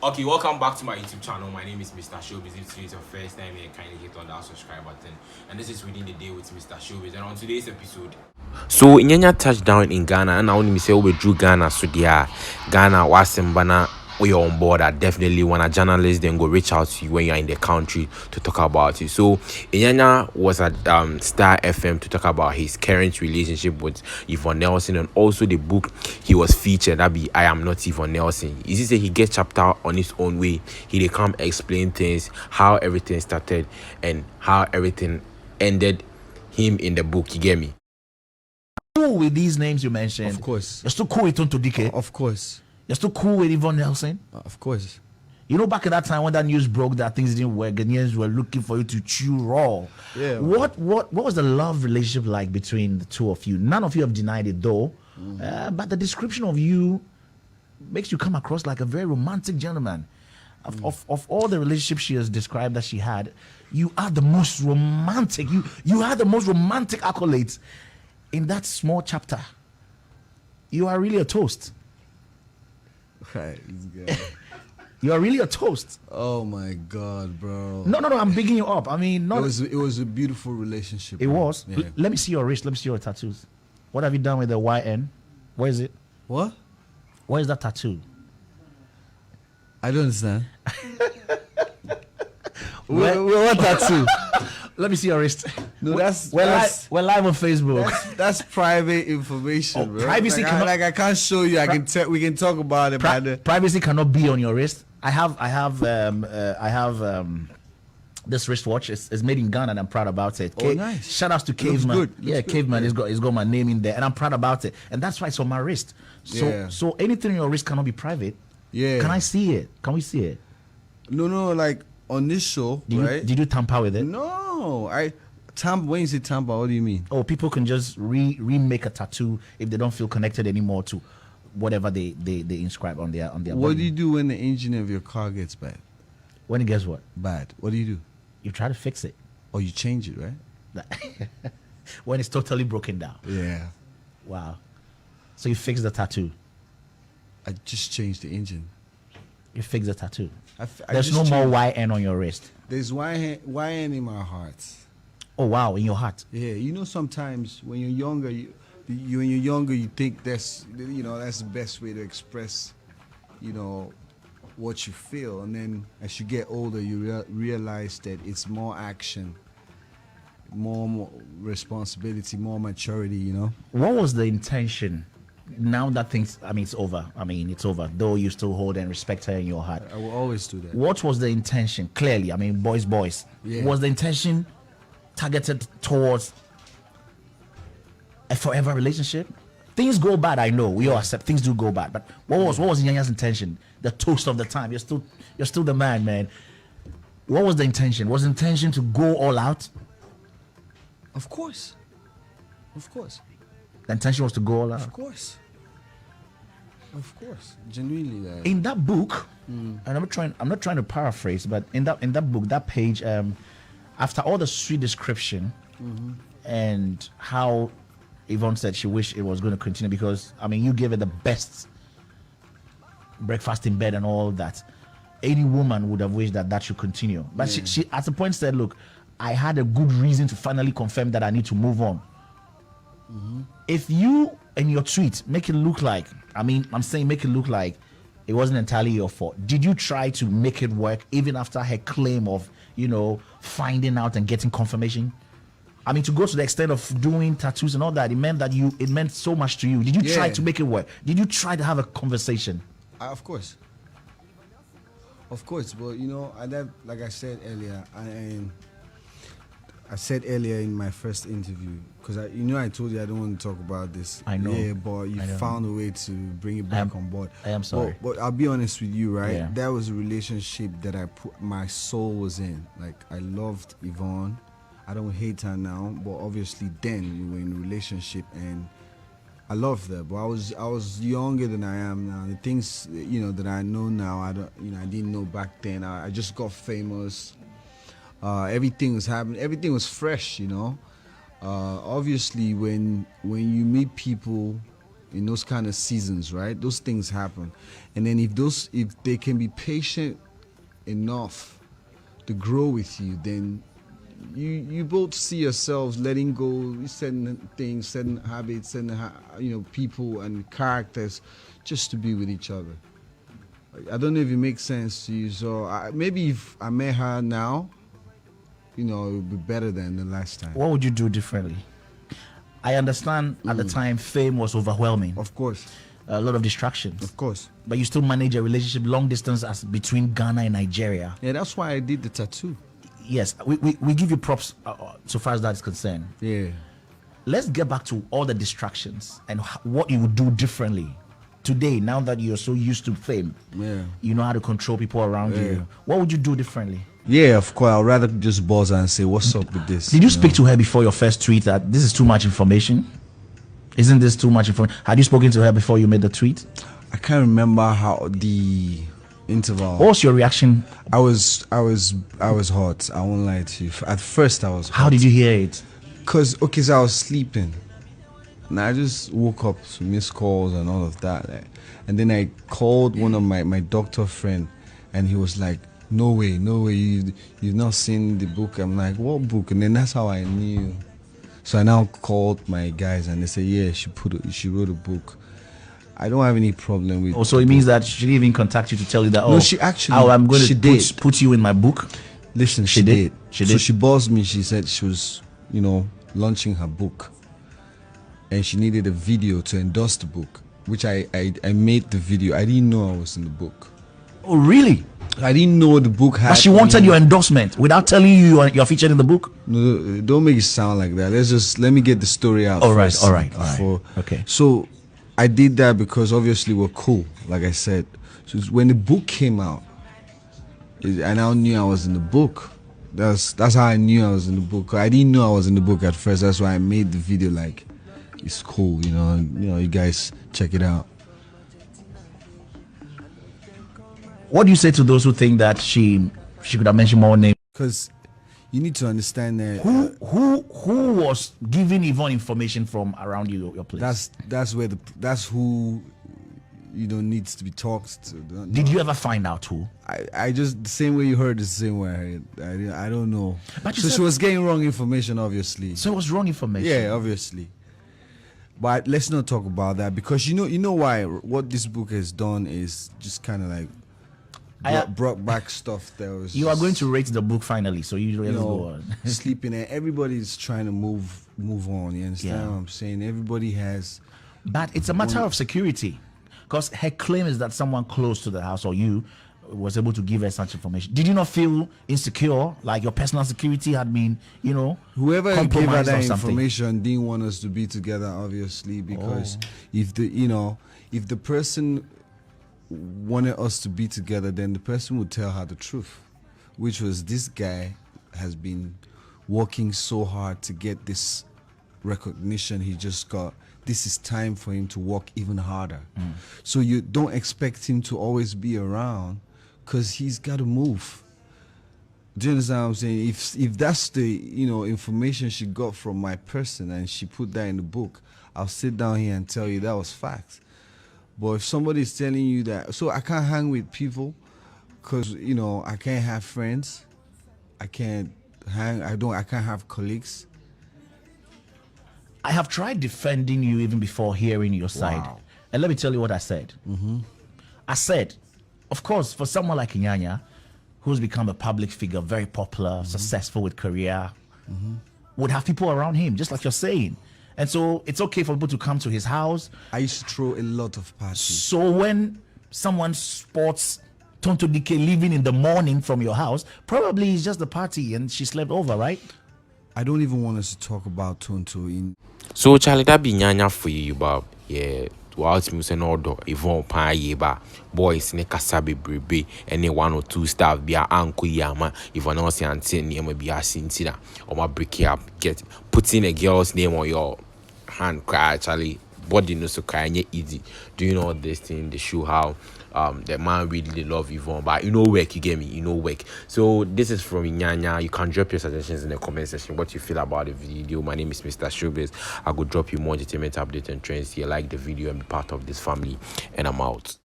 Okay, welcome back to my YouTube channel. My name is Mr. Showbiz. If it's your first time here, kindly hit on that subscribe button. And this is Within the Day with Mr. Showbiz. And on today's episode, so Iyanya touched down in Ghana, and I want to say we drew Ghana, so there Ghana was bana we are on board. I definitely want a journalist then go reach out to you when you're in the country to talk about it. So Iyanya was at Star FM to talk about his current relationship with Yvonne Nelson, and also the book he was featured, that be I Am Not Yvonne Nelson. Is he say he gets chapter on his own way, he they come explain things, how everything started and how everything ended him in the book. You get me? Cool with these names you mentioned. Of course. You're still cool with Tonto Dike. Of course. You're still cool with Yvonne Nelson. Of course. You know, back at that time when that news broke that things didn't work, Ghanaians were looking for you to chew raw. Yeah. What was the love relationship like between the two of you? None of you have denied it though. But the description of you makes you come across like a very romantic gentleman. Of all the relationships she has described that she had, you are the most romantic. You had the most romantic accolades in that small chapter. You are really a toast. Right. You are really a toast. Oh my God, bro. No, I'm bigging you up. I mean, not It was a beautiful relationship. it bro. was. Yeah. Let me see your wrist. Let me see your tattoos. What have you done with the YN? Where is it? What? Where is that tattoo? I don't understand. What tattoo? Let me see your wrist. No, We're live on Facebook. that's private information, Oh, bro. privacy like, cannot- I can't show you. We can talk about it. Privacy cannot be on your wrist. I have this wristwatch. It's made in Ghana and I'm proud about it. Oh, nice. Shout outs to Looks Caveman. good. Yeah, Looks good. Caveman. Yeah. It's got my name in there and I'm proud about it. And that's why it's on my wrist. Yeah. So anything on your wrist cannot be private. Yeah. Can I see it? Can we see it? No, like on this show, right? Did you tamper with it? No, when you say tamper, what do you mean? Oh, people can just remake a tattoo if they don't feel connected anymore to whatever they inscribe on their What body. do you do when the engine of your car gets bad? When it gets what? Bad. What do you do? You try to fix it. Or you change it, right? When it's totally broken down. Yeah. Wow. So you fix the tattoo. I just changed the engine. You fix the tattoo. I There's just no more changed- YN on your wrist. There's YN in my heart. Oh wow, in your heart. Yeah, you know, sometimes when you're younger, you think that's the best way to express, what you feel, and then as you get older, you realize that it's more action, more responsibility, more maturity. What was the intention? Now that things, it's over. It's over. Though you still hold and respect her in your heart. I will always do that. What was the intention? Clearly, boys. Yeah. Was the intention targeted towards a forever relationship? Things go bad, I know. We all accept things do go bad. But what was Iyanya's intention? The toast of the time. You're still the man. What was the intention? Was the intention to go all out? Of course. The intention was to go all out. Of course. Genuinely, that. In that book, and I'm not trying to paraphrase, but in that book, that page, after all the sweet description and how Yvonne said she wished it was going to continue because you gave her the best breakfast in bed and all that. Any woman would have wished that should continue. But she at a point said, look, I had a good reason to finally confirm that I need to move on. If you and your tweet make it look like, make it look like it wasn't entirely your fault. Did you try to make it work even after her claim of, finding out and getting confirmation? To go to the extent of doing tattoos and all that, it meant so much to you. Did you try to make it work? Did you try to have a conversation? Of course. But like I said earlier, I said earlier in my first interview, because I told you I don't want to talk about this. I know. Yeah, but you found a way to bring it back on board. I am sorry. But I'll be honest with you, right? Yeah. That was a relationship that my soul was in. Like, I loved Yvonne. I don't hate her now, but obviously then we were in a relationship and I loved her. But I was younger than I am now. The things that I know now, I didn't know back then. I just got famous. Everything was happening. Everything was fresh, Obviously, when you meet people in those kind of seasons, right? Those things happen. And then if they can be patient enough to grow with you, then you both see yourselves letting go certain things, certain habits, certain people and characters, just to be with each other. I don't know if it makes sense to you. So maybe if I met her now, it would be better than the last time. What would you do differently? I understand at the time fame was overwhelming. Of course. A lot of distractions. Of course. But you still manage a relationship long distance as between Ghana and Nigeria. Yeah, that's why I did the tattoo. Yes, we give you props so far as that is concerned. Yeah. Let's get back to all the distractions and what you would do differently today, now that you're so used to fame. Yeah. You know how to control people around you. What would you do differently? Yeah, of course. I'd rather just buzz her and say, what's up with this? Did you speak to her before your first tweet that this is too much information? Isn't this too much information? Had you spoken to her before you made the tweet? I can't remember how the interval. What was your reaction? I was hot. I won't lie to you. At first I was hot. How did you hear it? So I was sleeping. And I just woke up to missed calls and all of that. And then I called one of my doctor friend, and he was like, no way, you've not seen the book. I'm like, what book? And then that's how I knew. So I now called my guys, and they said, yeah, she wrote a book. I don't have any problem with. So it means that she didn't even contact you to tell you that. No, she actually. I'm going to put you in my book. Listen, she did. So she buzzed me. She said she was, launching her book, and she needed a video to endorse the book, which I made the video. I didn't know I was in the book. Oh, really? I didn't know the book had. But she wanted your endorsement without telling you you're featured in the book. No, don't make it sound like that. Let me get the story out. All right. Okay. So I did that because obviously we're cool, like I said. So when the book came out, I now knew I was in the book. That's how I knew I was in the book. I didn't know I was in the book at first. That's why I made the video like it's cool, you guys check it out. What do you say to those who think that she could have mentioned more names? Because you need to understand that who was giving Yvonne information from around your place? That's who needs to be talked to. Did you ever find out who? I just the same way you heard is the same way I heard. I don't know. But she was getting wrong information, obviously. So it was wrong information. Yeah, obviously. But let's not talk about that, because you know why. What this book has done is just kind of like brought back stuff that was. You are going to rate the book finally, so you go on. Sleeping, and everybody's trying to move on. You understand what I'm saying? Everybody has. But it's a matter of security, because her claim is that someone close to the house or you was able to give her such information. Did you not feel insecure, like your personal security had been, whoever gave her that something? information didn't want us to be together, obviously, because if the person wanted us to be together, then the person would tell her the truth, which was this guy has been working so hard to get this recognition he just got. This is time for him to work even harder. So you don't expect him to always be around, because he's got to move. Do you understand what I'm saying? If that's the information she got from my person and she put that in the book, I'll sit down here and tell you that was fact. But if somebody's telling you that, so I can't hang with people because I can't have friends, I can't have colleagues. I have tried defending you even before hearing your side. And let me tell you what I said. I said, of course, for someone like Iyanya, who's become a public figure, very popular, successful with career, would have people around him, just like you're saying. And so it's okay for people to come to his house. I used to throw a lot of parties. So when someone spots Tonto Dike leaving in the morning from your house, probably it's just the party and she slept over, right? I don't even want us to talk about Tonto in. So Charlie, that be Iyanya for you, Bob. Yeah, whilst me say no do Yvonne pa yeba boys ne kasabe brebe any 1 or 2 staff be a anko yama Yvonne Nelson ante name be a sintina or ma break up get putting a girl's name on your hand cry Charlie body no so kind easy doing all this thing. They show how the man really love Yvonne, but you know work, you get me, you know work. So this is from Iyanya. You can drop your suggestions in the comment section, what you feel about the video. My name is Mr. Showbiz. I could drop you more entertainment updates and trends here. Like the video and be part of this family, and I'm out.